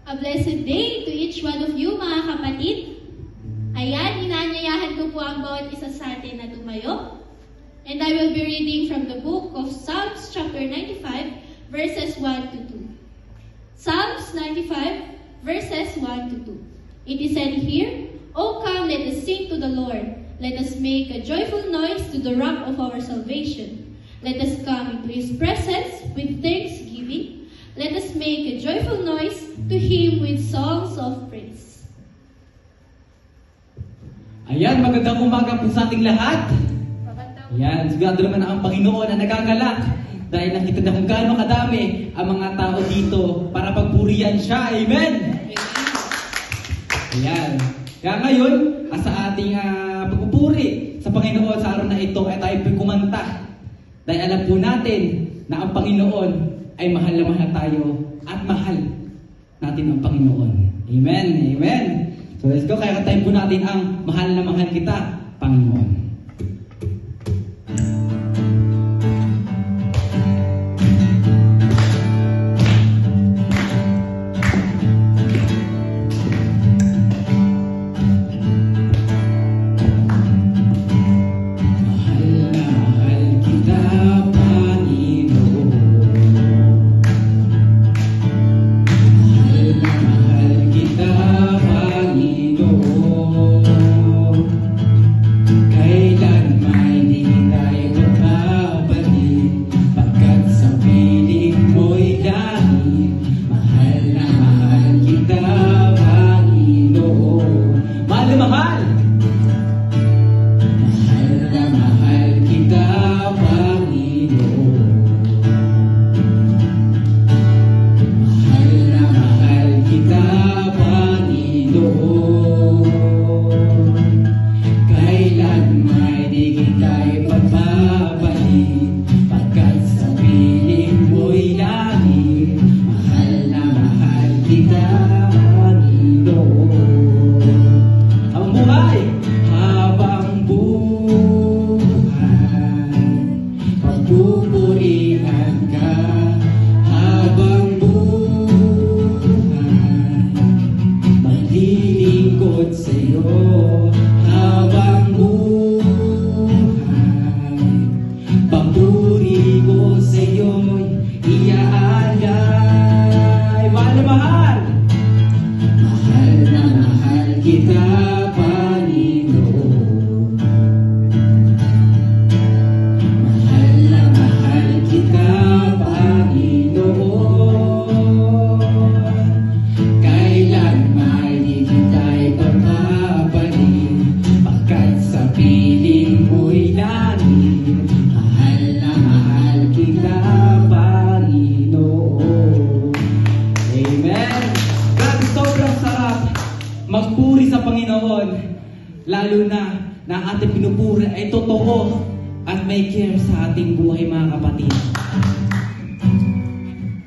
A blessed day to each one of you, mga kapatid. Ayan, inaanyayahan ko po ang bawat isa sa atin na tumayo. And I will be reading from the book of Psalms chapter 95, verses 1 to 2. Psalms 95, verses 1 to 2. It is said here, O come, let us sing to the Lord. Let us make a joyful noise to the rock of our salvation. Let us come into His presence with thanksgiving. Let us make a joyful noise to Him with songs of praise. Ayan, magandang umaga po sa ating lahat. Ayan, sigurado naman ang Panginoon na nagagalak dahil nakita na kung gaano kadami ang mga tao dito para pagpurihan siya. Amen! Ayan. Kaya ngayon, sa ating pagpupuri sa Panginoon sa araw na ito ay tayo po'y kumanta. Dahil alam po natin na ang Panginoon ay mahal na mahal tayo at mahal natin ang Panginoon. Amen! Amen! So let's go, kaya kantahin po natin ang mahal na mahal kita, Panginoon. Magpuri sa Panginoon, lalo na ang ating pinupuri ay totoo at may care sa ating buhay, mga kapatid.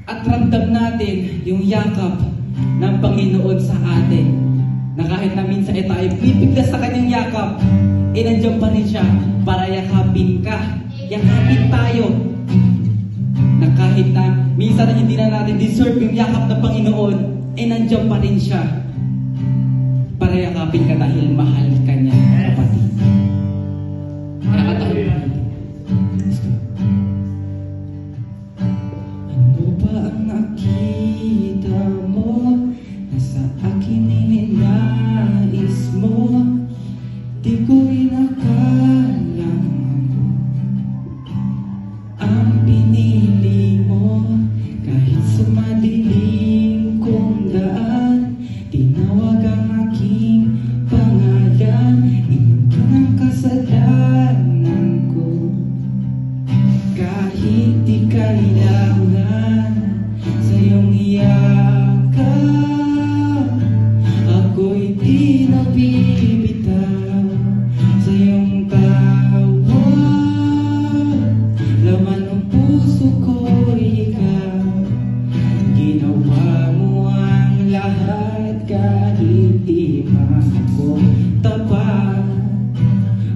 At ramdam natin yung yakap ng Panginoon sa atin, na kahit na minsan tayo pipiglas sa kanyang yakap, nandiyan pa rin siya para yakapin ka, yakapin tayo. Na kahit na minsan na hindi na natin deserve yung yakap ng Panginoon, nandiyan pa rin siya para yakapin ka dahil mahal ka niya, kapatid. Nakataon. Ano ba ang nakita mo na sa akin ininais mo? Di ko inakala ang pinili mo. Kahit sa madilim kong daan, tinawag ang aking pangalan. Inundan ang kasalanan ko. Kahit di kailangan sa iyong iyakap, ako'y di nabibitaw sa iyong tawag. Laman ng puso ko'y ikaw. Ginawa mo ang lahat kahit di man ako tapat.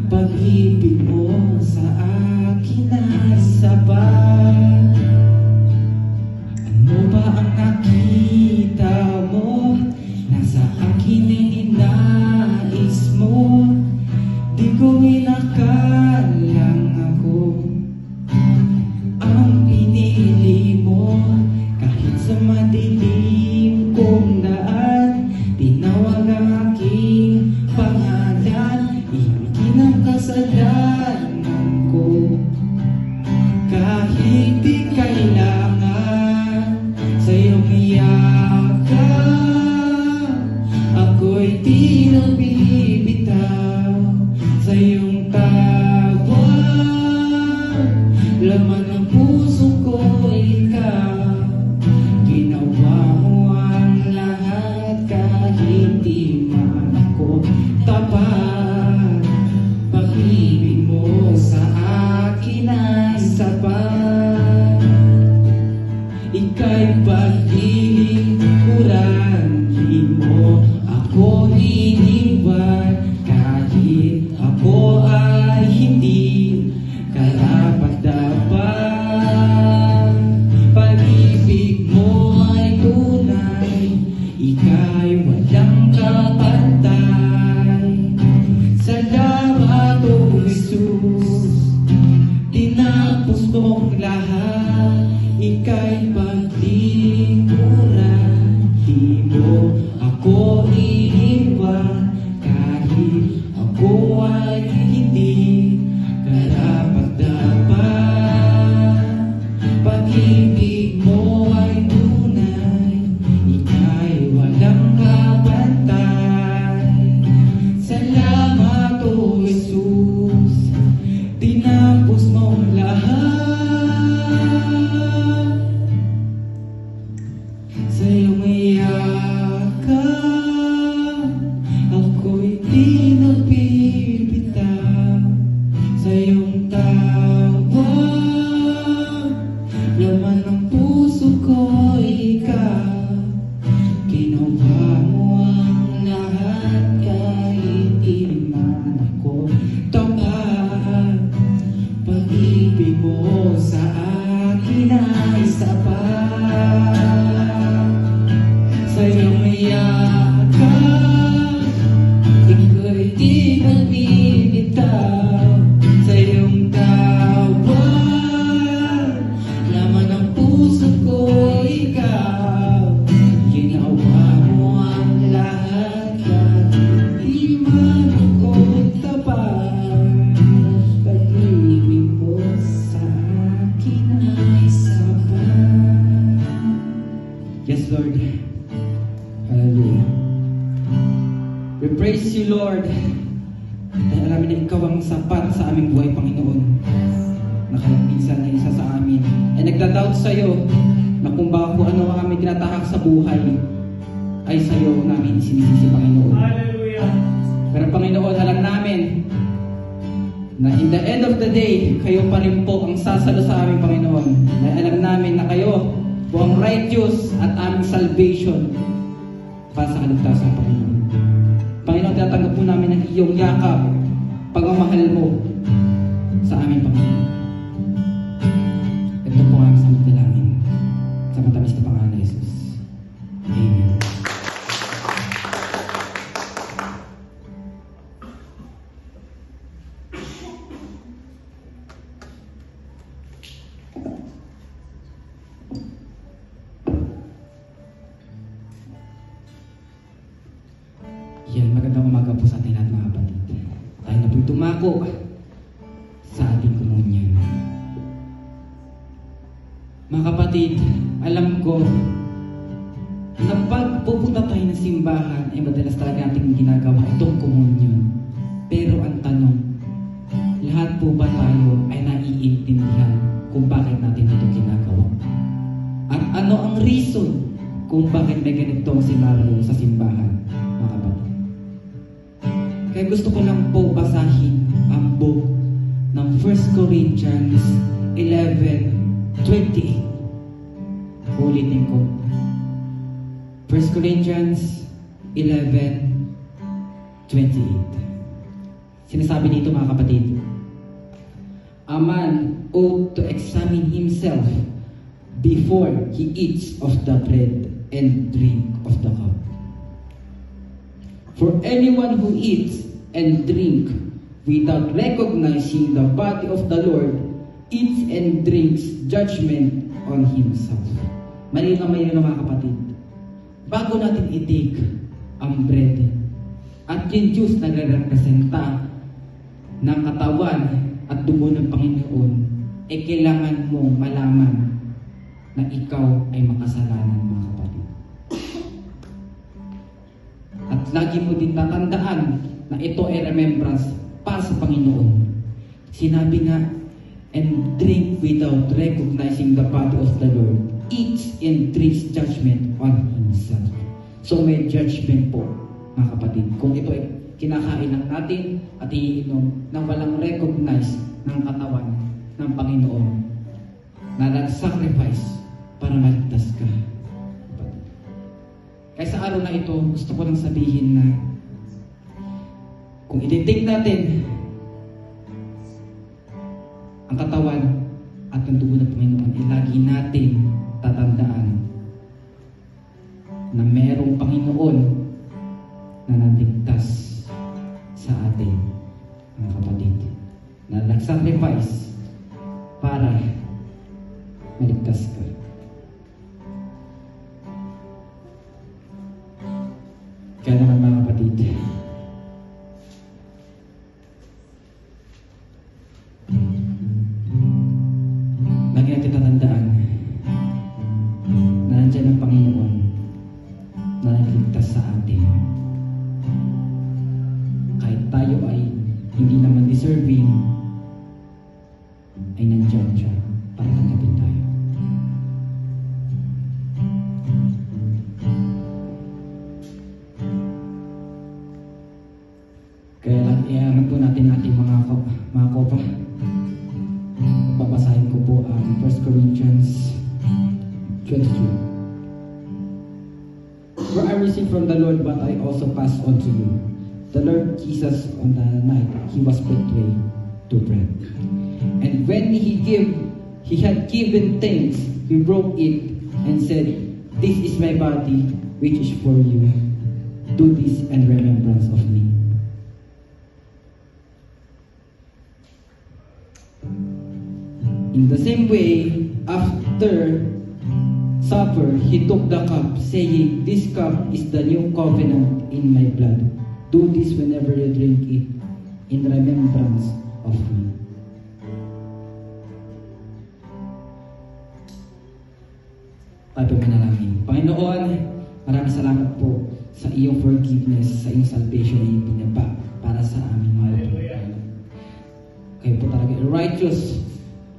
Pag-ibig mo sa akin ay sapat. Ano ba ang nakita mo Sa iyong yakap, ako'y di na bibitaw. Sa iyong tawag, laman ng puso ko ikaw. Ginawa mo ang lahat kahit di man ako tapat. Pag-ibig mo sa akin ay sapat. Ika'y paglilingkuran, di mo ako iniwan. Kahit ako ay hindi karapat-dapat. Pag-ibig mo ay tunay, ika'y walang kapantay. Salamat, O Jesus, tinapos mong lahat. Ika'y paglingkuran, di mo ako iniwan. Kahit ako ay hindi karapat-dapat. Pag-ibig mo ay tunay, ika'y walang kapantay. Salamat, O Jesus, tinapos mong lahat. Sa iyong yakap, ako'y di na bibitaw. Sa iyong tawag, laman ng puso ko ikaw. Ginawa mo ang lahat kahit di man ako tapat. Pag-ibig mo sa akin ay sapat. Sa iyong yakap, ika'y di magbibitaw. Sa iyong tawag, laman ng puso ko ikaw. Ginawa mo ang lahat kahit di man ako tapat. Pag-ibig mo sa akin ay sapat. Yes, Lord. Hallelujah. We praise you, Lord. Dahil alam na ikaw ang sapat sa aming buhay, Panginoon. Na kahit minsan na isa sa amin ay nagda-doubt sa iyo na kung baka kung ano ang aming tinatahak sa buhay ay sa iyo namin sinisisi, Panginoon. Hallelujah. Pero Panginoon, alam namin na in the end of the day, kayo pa rin po ang sasalo sa aming, Panginoon. Dahil alam namin na kayo po ang righteous at aming salvation para sa kaligtasan, Panginoon. Panginoon, tinatanggap po namin ang iyong yakap, pagmamahal mo sa aming, Panginoon. Ito po ang aming samantalamin sa matamis na pangalan ni Jesus. Amen. Yan, magandang umaga po sa ating lahat, mga kapatid. Tayo na po'y tumako sa ating komunyon. Mga kapatid, alam ko na pag pupunta tayo ng simbahan, ay madalas talaga natin ginagawa itong komunyon. Pero ang tanong, lahat po ba tayo ay naiintindihan kung bakit natin ito ginagawa? At ano ang reason kung bakit may ganitong senaryo sa simbahan, mga kapatid? Kaya gusto ko lang po basahin ang book ng 1 Corinthians 11:28. Ulitin ko. 1 Corinthians 11:28. Sinasabi dito, mga kapatid, a man ought to examine himself before he eats of the bread and drink of the cup. For anyone who eats and drink without recognizing the body of the Lord eats and drinks judgment on himself. Malinaw mga kapatid. Bago natin i-take ang bread at yung juice na nagrepresenta ng katawan at dugo ng Panginoon, kailangan mong malaman na ikaw ay makasalanan At lagi mo din tatandaan na ito ay remembrance para sa Panginoon. Sinabi nga, and drink without recognizing the body of the Lord. Eats and drinks judgment on himself. So may judgment po, mga kapatid. Kung ito ay kinakain lang natin at iinom nang walang recognize ng katawan ng Panginoon na nag-sacrifice para maligtas ka. Kaya sa araw na ito, gusto ko lang sabihin na kung i-take natin ang katawan at ang dugo ng Panginoon, ay lagi natin tatandaan na merong Panginoon na naligtas sa atin, mga kapatid, na nag-sacrifice para maligtas ka. Kaya naman, mga kapatid, lagi natin tatandaan na nandiyan ang Panginoon na nagligtas sa atin. Kahit tayo ay hindi naman deserving, ay nandiyan siya para tanggapin tayo. Kaya lang, iaangan po natin ating mga kopa. Babasahin ko po ang 1 Corinthians 22. For I received from the Lord what I also passed on to you. The Lord Jesus, on the night he was betrayed, took bread. And when he had given thanks, he broke it and said, "This is my body, which is for you. Do this in remembrance of me." In the same way, after supper, he took the cup, saying, "This cup is the new covenant in my blood. Do this whenever you drink it, in remembrance of me." Tayo manalangin. Panginoon, maraming salamat po sa iyong forgiveness, sa iyong salvation na ibinaba para sa amin, mga Panginoon. Kayo po talaga righteous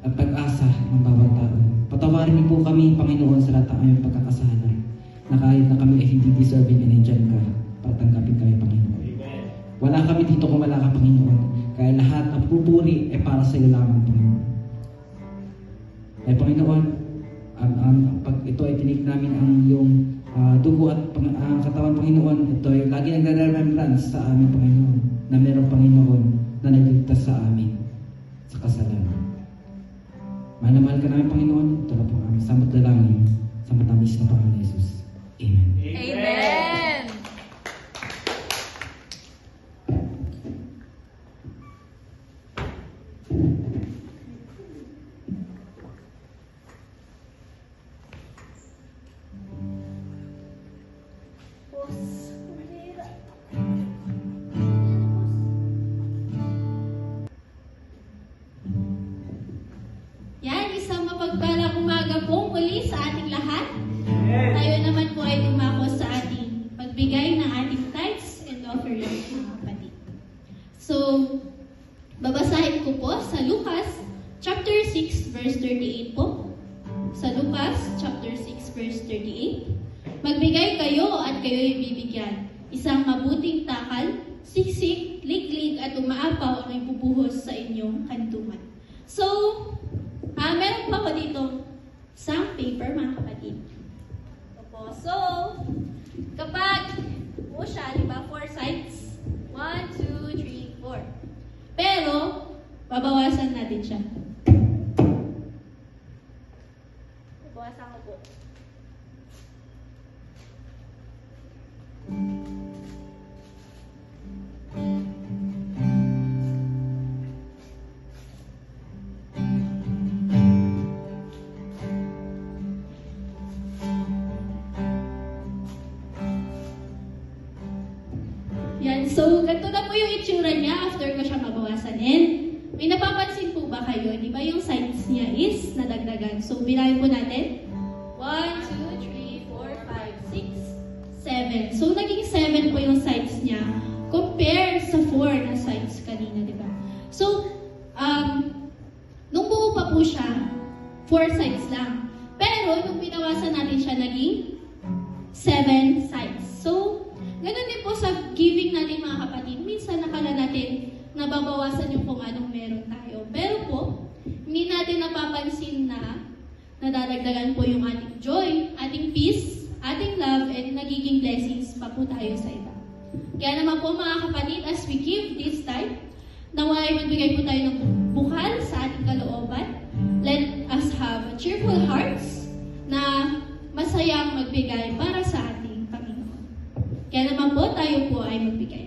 at pag-asa ng bawat tao. Patawarin niyo po kami, Panginoon, sa lahat ng aming pagkakasala, na kahit na kami ay hindi deserving, and nandyan ka para tanggapin kami, Panginoon. Amen. Wala kami dito kung wala ka, Panginoon. Kaya lahat ng pupuri ay para sa iyo lamang, Panginoon. Kaya, Panginoon, pag ito ay tinik namin ang iyong dugo at ang katawan, Panginoon, ito ay lagi nagre-remembrance sa amin, Panginoon, na mayroong Panginoon na nagligtas sa amin sa kasalanan. Mahal na mahal ka namin, Panginoon. Ito na po ang aming samot dalangin sa matamis na pangalan ni Jesus. Amen. Amen! Yan, isang mapagpalang umaga po muli sa ating lahat. Tayo naman po ay dumako sa ating pagbigay ng ating tithes and offerings, mga kapatid. So, babasahin ko po sa Lucas chapter 6 verse 38 po. Sa Lucas chapter 6 verse 38. Magbigay kayo at kayo'y bibigyan. Isang mabuting takal, siksik, liglig at umaapaw ang ipupuhos sa inyong kantungan. So, meron pa ako dito isang paper, mga kapatid. So, kapag po siya, di ba, 4 sides? 1, 2, 3, 4. Pero, babawasan natin siya. Babawasan ko po. Yan, so ganito na po yung itsura niya after ko siya mabawasan. And may napapansin po ba kayo? Di ba yung sides niya is nadagdagan? So bilangin po natin. 1, 2, 3, 4, 5, 6, 7. So naging 7 7 po yung sides niya compared sa 4 na sides kanina, di ba? So, nung buo pa po siya, 4 sides lang. Pero, nung binawasan natin siya, naging 7 sides. So, ganun din po sa giving natin mga kapatid. Minsan, nakala natin nababawasan yung kung anong meron tayo. Pero po, hindi natin napapansin na nadadagdagan po yung ating joy, ating peace, ating love, and nagiging blessings pa po tayo sa iba. Kaya naman po mga kapatid, as we give this time, naway magbigay po tayo ng bukal sa ating kalooban. Let us have cheerful hearts na masayang magbigay para sa ating Panginoon. Kaya naman po tayo po ay magbigay.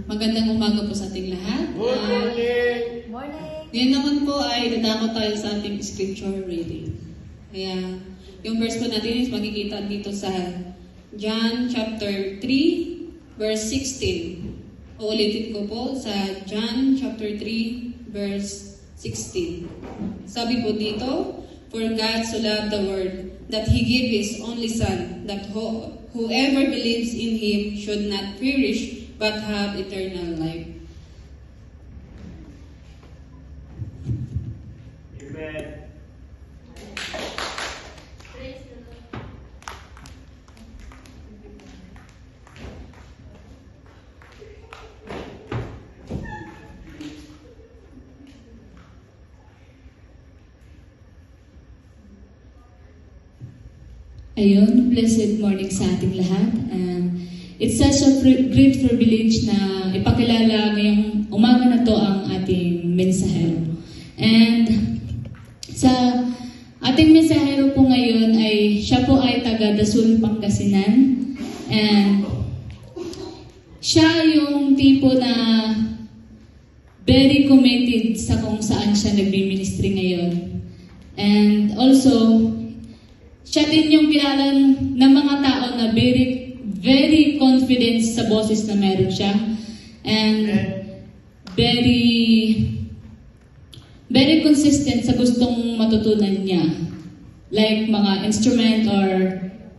Magandang umaga po sa ating lahat. Good morning! Ngayon naman po ay dadako tayo sa ating scripture reading. Kaya yung verse po natin is makikita dito sa John chapter 3 verse 16. Uulitin ko po sa John chapter 3 verse 16. Sabi po dito, "For God so loved the world that He gave His only Son, that whoever believes in Him should not perish but have eternal life." Amen. Ayun, blessed morning sa ating lahat. It's such a great privilege na ipakilala ngayong umaga na to ang ating mensahero. And sa ating mensahero po ngayon ay siya po ay taga Dasul, Pangasinan. And siya yung tipo na very committed sa kung saan siya nagbi-ministry ngayon. And also, siya din yung kilala ng mga tao na very confident sa boses na meron siya. And very consistent sa gustong matutunan niya. Like mga instrument or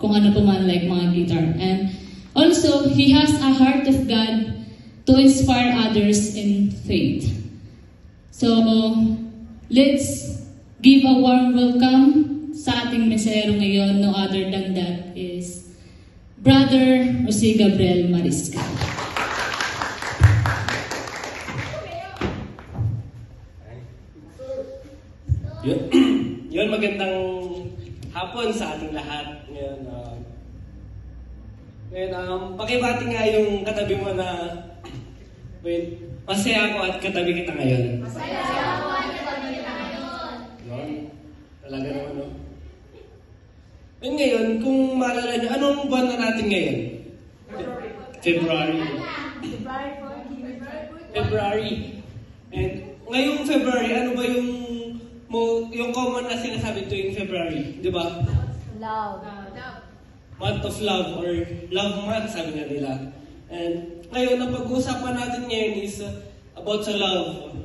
kung ano pa man, like mga guitar. And also, he has a heart of God to inspire others in faith. So, let's give a warm welcome sa ating mesero ngayon. No other than that is Brother Jose Gabriel Mariscal. Yun, magandang hapon sa ating lahat. Ngayon, pakibati nga yung katabi mo na, wait, masaya ako at katabi kita ngayon. Masaya ako at katabi kita ngayon. Yun, talaga naman, no? And ngayon, kung maalala nyo, anong buwan na natin ngayon? February. February. And ngayong February, ano ba yung common na sinasabi tuwing February? Di ba? Love. Month of love or love month, sabi nga nila. And ngayon, ang pag-uusapan natin ngayon is about sa love.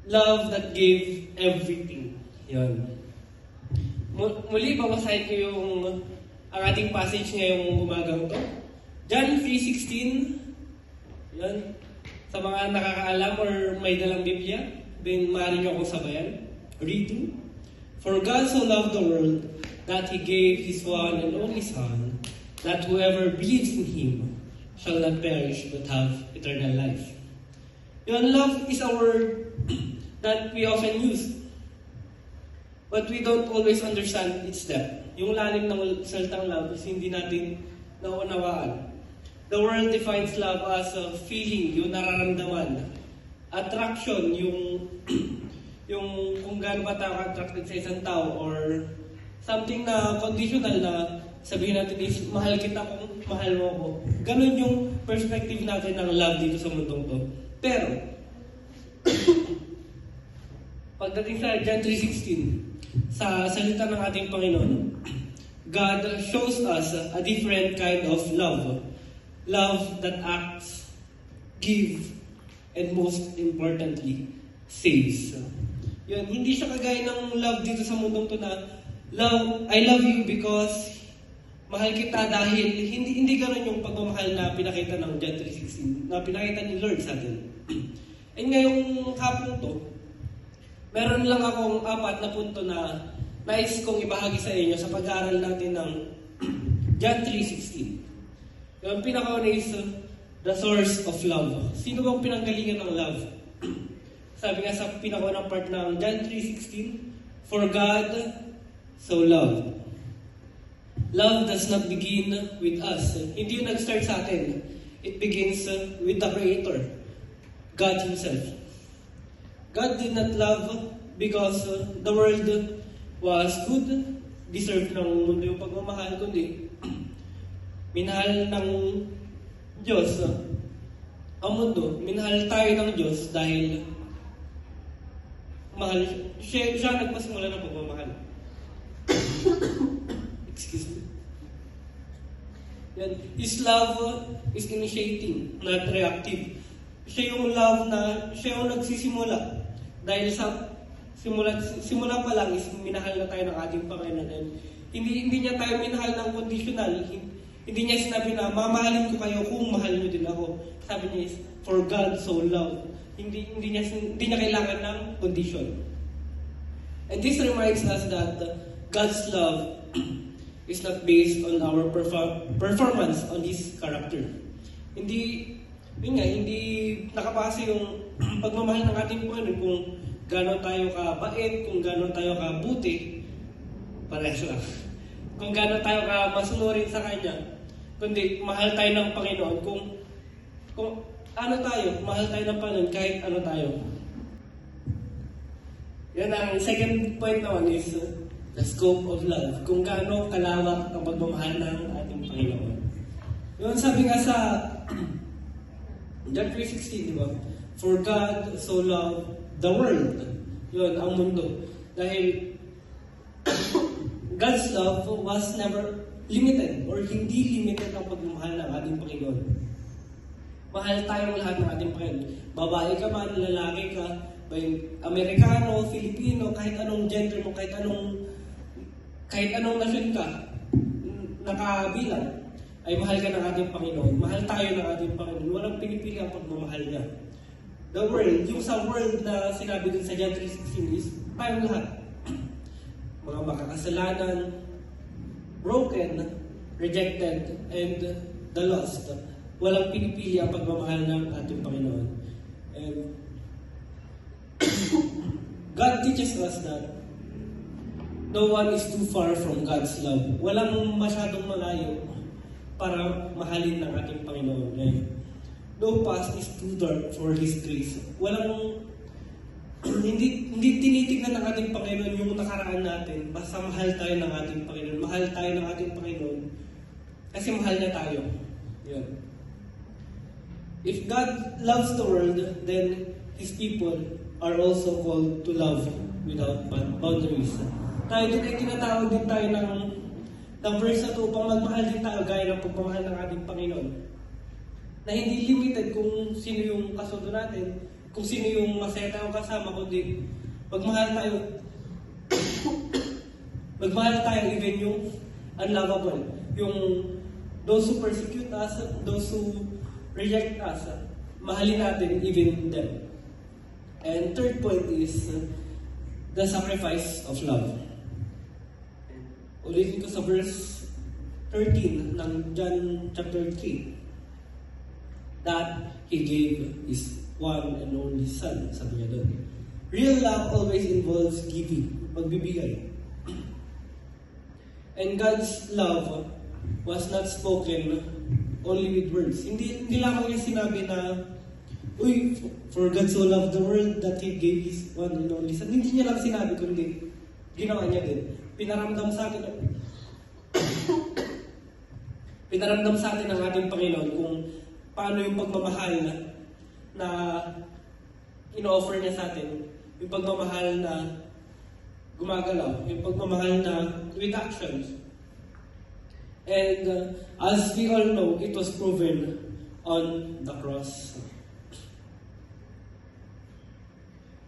Love that gave everything. Yun. Muli, babasahin ko ang ating passage ngayong umagang to. John 3:16. Yan. Sa mga nakakaalam or may dalang Biblia, then maaari nyo akong sabayan. Read. For God so loved the world that He gave His one and only Son, that whoever believes in Him shall not perish but have eternal life. Yun, love is a word that we often use, but we don't always understand its depth. Yung lalim ng salitang love is hindi natin naunawaan. The world defines love as a feeling, yung nararamdaman. Attraction, yung kung gaano ba tayo attracted sa isang tao, or something na conditional na sabihin natin is, mahal kita kung mahal mo ako. Ganun yung perspective natin ng love dito sa mundong to. Pero, pagdating sa John 3:16, sa salita ng ating Panginoon, God shows us a different kind of love. Love that acts, gives, and most importantly, saves. Yun, hindi siya kagaya ng love dito sa mundong to na, I love you because mahal kita dahil hindi ganoon yung pagmamahal na pinakita ng John 3:16, na pinakita ni Lord sa atin. And ngayong hapon to, meron lang akong 4 na punto na nais kong ibahagi sa inyo sa pag-aaral natin ng John 3:16. Yung pinakauna is the source of love. Sino bang pinanggalingan ng love? Sabi nga sa pinakaunang part ng John 3:16, for God so loved. Love does not begin with us. Hindi yung nag-start sa atin. It begins with the Creator, God Himself. God did not love because the world was good, deserved ng mundo yung pagmamahal, kundi minahal ng Diyos ang mundo. Minahal tayo ng Diyos dahil mahal siya nagpasimula ng pagmamahal. Excuse me. Yan. His love is initiating, not reactive. Siya yung love na siya yung nagsisimula. Dahil sa simula pa lang is minahal na tayo ng ating Panginoon. Hindi niya tayo minahal ng conditional. Hindi niya sinabi na mamahalin ko kayo kung mahal niyo din ako. Sabi niya is, for God so loved. Hindi niya kailangan ng condition. And this reminds us that God's love is not based on our performance on His character. Hindi nakabase yung pagmamahal ng ating Panginoon kung gaano tayo kabait, kung gaano tayo kabuti, parehas lang. Kung gaano tayo masunurin sa Kanya, kundi mahal tayo ng Panginoon kung ano tayo, mahal tayo ng Panginoon kahit ano tayo. Yan ang second point naman is the scope of love. Kung gaano kalawak ang pagmamahal ng ating Panginoon. Yun sabi nga sa John 3:16, di ba? For God so loved the world. Yun, ang mundo. Dahil God's love was never limited or hindi limited ang pagmamahal ng ating Panginoon. Mahal tayong lahat ng ating Panginoon. Babae ka man, lalaki ka, Amerikano, Filipino, kahit anong gender mo, kahit anong nasyon ka, nakabilang, ay mahal ka ng ating Panginoon. Mahal tayo ng ating Panginoon. Walang pinipili ang pagmamahal niya. The world, yung sa world na sinabi din sa John 3:16 is, tayong lahat. Mga makakasalanan, broken, rejected, and the lost. Walang pinipili ang pagmamahal ng ating Panginoon. And God teaches us that No one is too far from God's love. Walang masyadong malayo para mahalin ng ating Panginoon. No past is too dark for His grace. Walang hindi tinitignan ng ating Panginoon yung nakaraan natin. Basta mahal tayo ng ating Panginoon. Mahal tayo ng ating Panginoon. Kasi mahal niya tayo. Yun. If God loves the world, then His people are also called to love without boundaries. Tayo din ay tinatawag din tayo ng verse na ito upang magmahal din tayo gaya ng pagmamahal ng ating Panginoon. Na hindi limited kung sino yung kasundo natin, kung sino yung masaya tayong kasama, kundi magmahal tayo. Magmahal tayo even yung unlovable. Yung those who persecute us, those who reject us, mahalin natin even them. And third point is the sacrifice of love. Ulitin ko sa verse 13 ng John chapter 3 that He gave His one and only Son, sabi niya doon. Real love always involves giving, magbibigay. And God's love was not spoken only with words. Hindi lamang niya sinabi na, uy, for God so loved the world that He gave His one and only Son. Hindi niya lang sinabi, kundi ginawa niya din. Pinaramdam sa atin ng ating Panginoon kung paano yung pagmamahal na ino-offer niya sa atin, yung pagmamahal na gumagalaw, yung pagmamahal na with actions. And as we all know, it was proven on the cross.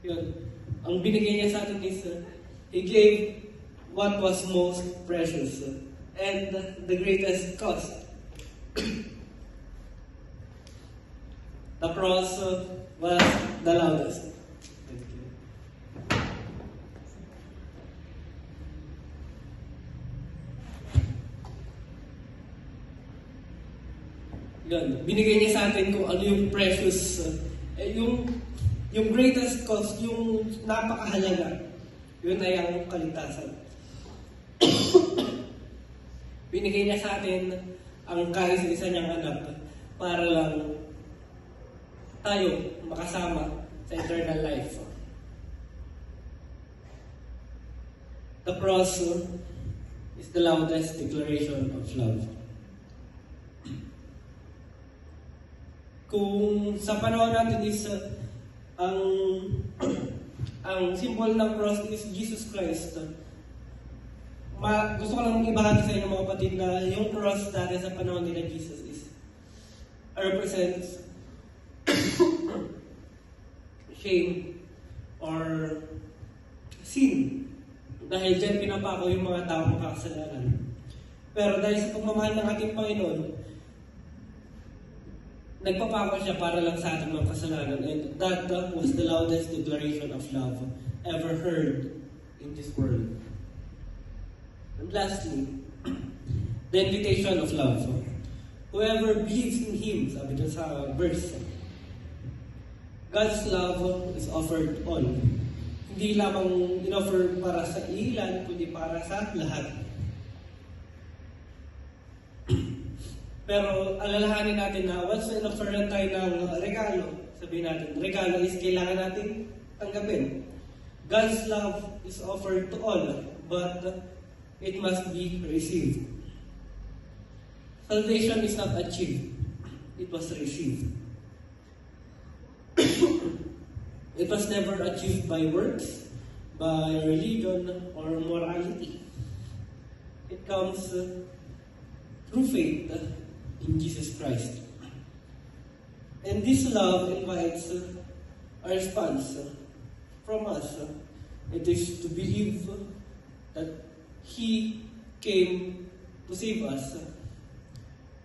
Yun. Ang binigay niya sa atin is, He gave what was most precious and the greatest cost. The cross was the loudest. Yun, binigay niya sa atin kung ano yung precious, yung greatest cost, yung napakahalaga. Yun ay ang kaligtasan. Binigay niya sa atin ang kaisa-isa niyang anak para lang tayo makasama sa eternal life. The cross is the loudest declaration of love. Kung sa panahon natin is ang symbol ng cross is Jesus Christ. Gusto ko lang ibahagi sa inyo mga kapatid na yung cross dati sa panahon nila Jesus is represents shame or sin. Dahil dyan pinapako yung mga tao makakasalanan. Pero dahil sa pagmamahal ng ating Panginoon, nagpapako siya para lang sa ating mga kasalanan. And that was the loudest declaration of love ever heard in this world. And lastly, the invitation of love. Whoever believes in Him, sabi dyan sa verse, God's love is offered all. Hindi lamang in-offer para sa ilan, kundi para sa lahat. Pero alalahanin natin na once na in-offeran tayo ng regalo, sabihin natin, regalo is kailangan natin tanggapin. God's love is offered to all, but it must be received. Salvation is not achieved, it was received. It was never achieved by works, by religion, or morality. It comes through faith in Jesus Christ. And this love invites a response from us. It is to believe that He came to save us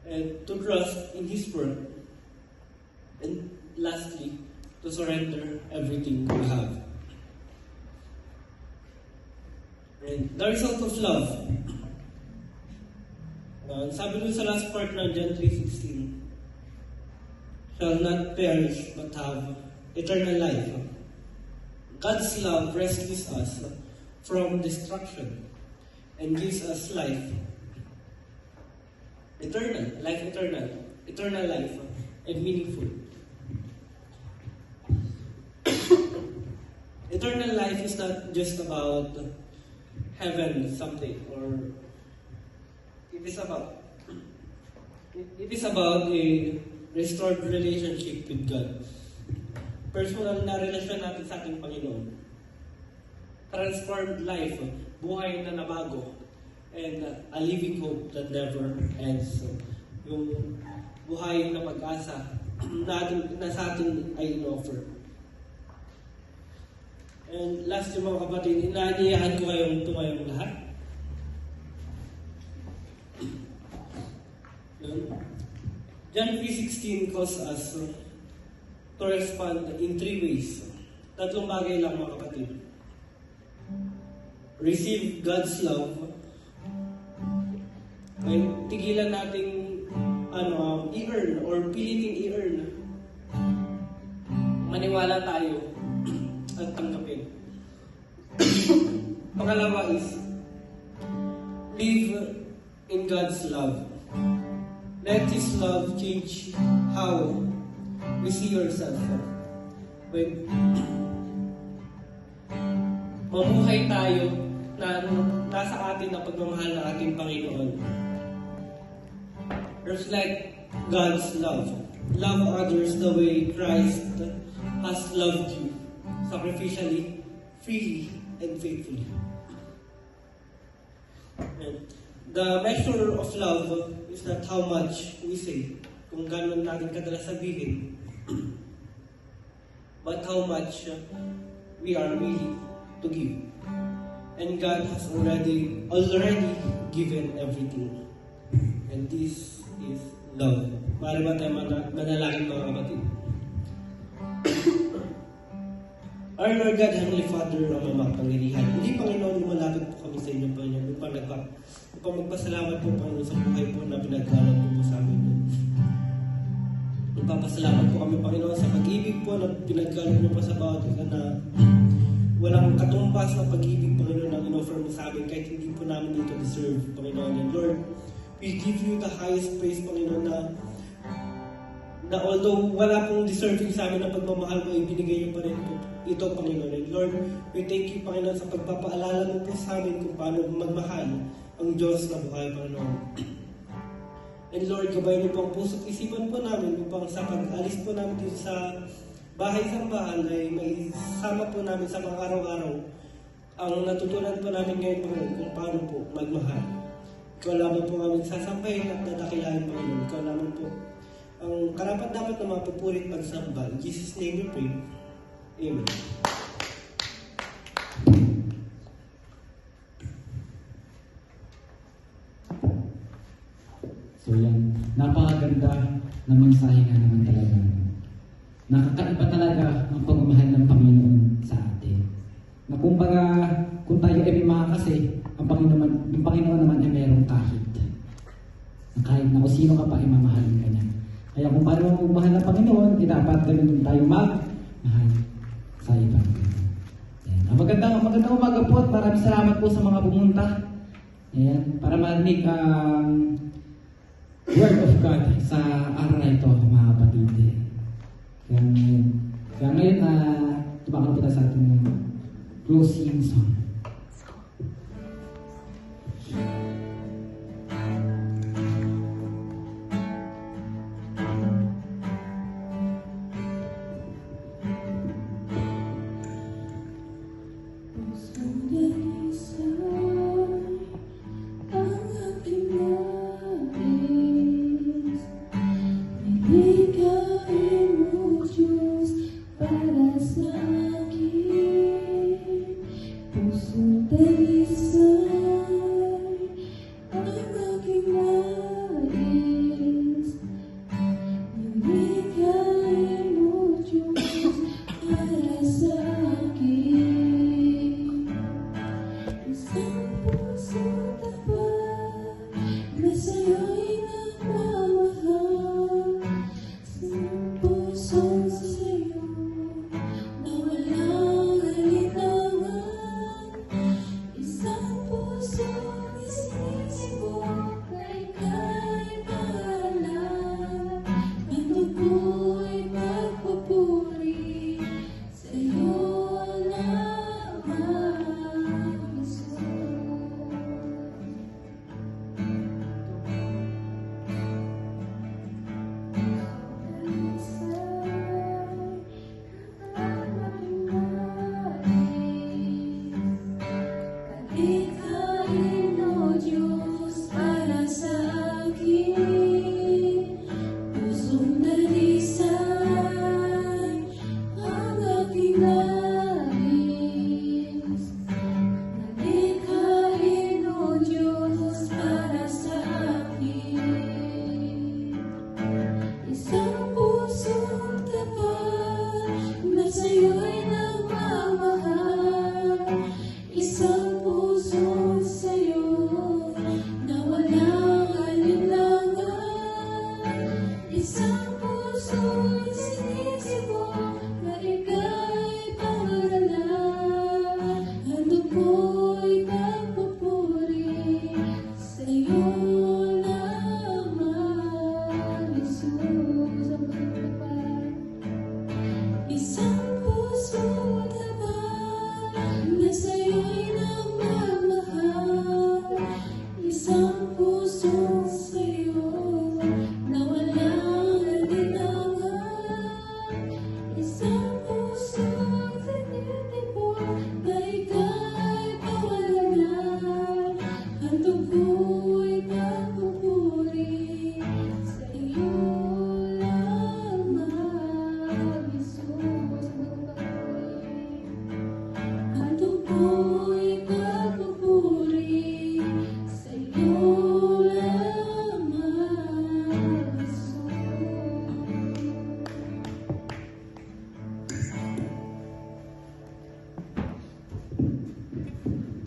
and to trust in His word. And lastly, to surrender everything we have. And the result of love. Sabi dun sa last part ng John 3:16, shall not perish but have eternal life. God's love rescues us from destruction and gives us life. Eternal life, and meaningful. Eternal life is not just about heaven something, or it is about a restored relationship with God. Personal na relasyon natin sa ating Panginoon. Transformed life, buhay na nabago, and a living hope that never ends. Yung buhay na pag-asa na sa atin ay in-offer. And last yung mga kapatid, inaaniyahan ko kayong tumayong lahat. John 3:16 calls us to respond in 3 ways. 3 bagay lang mga kapatid. Receive God's love. Ay tigilan nating i-earn or piliting i-earn. Maniwala tayo at tanggapin. Pangalawa is live in God's love. Let His love change how we see yourself. When mamuhay tayo na nasa atin ang pagmamahal ng ating Panginoon. Reflect God's love. Love others the way Christ has loved you, sacrificially, freely, and faithfully. And the measure of love is not how much we say, kung gano'n natin kadalas sabihin, but how much we are willing to give. And God has already given everything. And this is love. Maaari ba tayo manalangin mga kapatid? Our Lord God, Heavenly Father, ang makapangyarihan. Hindi, Panginoon, lumalapit po kami sa inyo, Panginoon. Upang magpasalamat po, Panginoon, sa buhay po na pinagkalat po sa amin. Magpapasalamat po kami, Panginoon, sa pag-ibig po na pinagkalat mo po sa bawat isa na walang katumbas na pag-ibig, Panginoon, ang in-offer mo sa amin kahit hindi po namin ito deserve, Panginoon. And Lord, we give you the highest praise, Panginoon, na although wala pong deserving sa amin ng pagmamahal mo, ibinigay niyo pa rin po ito, Panginoon. And Lord, we thank you, Panginoon, sa pagpapaalala mo po sa amin kung paano magmahal ang Diyos na buhay, Panginoon. And Lord, gabayan niyo po ang puso't isipan po namin upang sa pag-alis po namin dito sa bahay-sambahan ay maisama po namin sa mga araw-araw ang natutunan po namin ngayon, Panginoon, kung paano po magmahal. Ikaw lamang po namin sasampahin at dadakilahin, Panginoon. Ikaw lamang po ang karapat-dapat na mga pupulit pagsamba. In Jesus' name we pray. Amen. So yan, napakaganda na mensahe nga naman talaga. Nakakaiba talaga ang pagmamahal ng Panginoon sa atin. Na kumbaga, kung tayo ay may makakasi, ang Panginoon naman ay mayroong kahit. Na kahit na kung sino ka pa ay mamahalin ka niya. Kaya kung paano magmahal ng Panginoon, dapat ganun din tayo magmahal sa iba. Ang magandang umaga po at maraming salamat po sa mga pumunta. Ayan, para marinig ang Word of God sa araw na ito, mga kapatid. Kaya ngayon, tumakal po na sa ating closing song.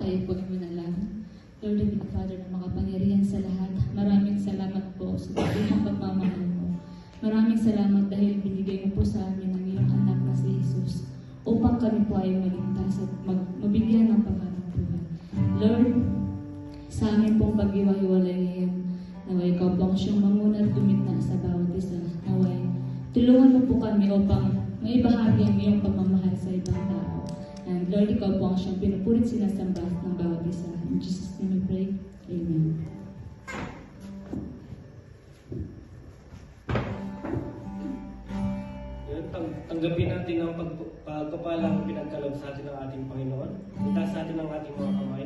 Tayo po ay manalangin. Lord and Father na makapangyarihan sa lahat, maraming salamat po sa dakilang pagmamahal mo. Maraming salamat dahil binigay mo po sa amin ang iyong anak na si Jesus upang kami po ay maligtas at mabigyan ng pangarang buhay. Lord, sa amin pong pag-iwahiwalay ngayon, naway ikaw po ang siyang manguna at dumitna sa bawat isa. Naway, tulungan mo po kami upang maibahagi ang iyong pagmamahal sa ibang tao. And Lord, ikaw po ang siyang pinupurit sinasamba ng bawat isa. In Jesus' name we pray. Amen. Yun, tanggapin natin ang pagpapalang pinagkaloob sa atin ng ating Panginoon. Itaas natin ang ating mga kamay.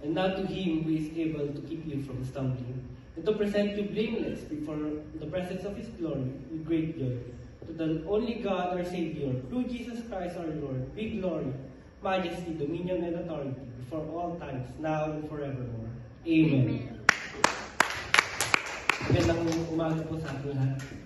And now to Him who is able to keep you from stumbling, and to present you blameless before the presence of His glory with great joy. To the only God, our Savior, through Jesus Christ our Lord, be glory, majesty, dominion, and authority before all times, now and forevermore. Amen. Magandang umaga po sa ating lahat.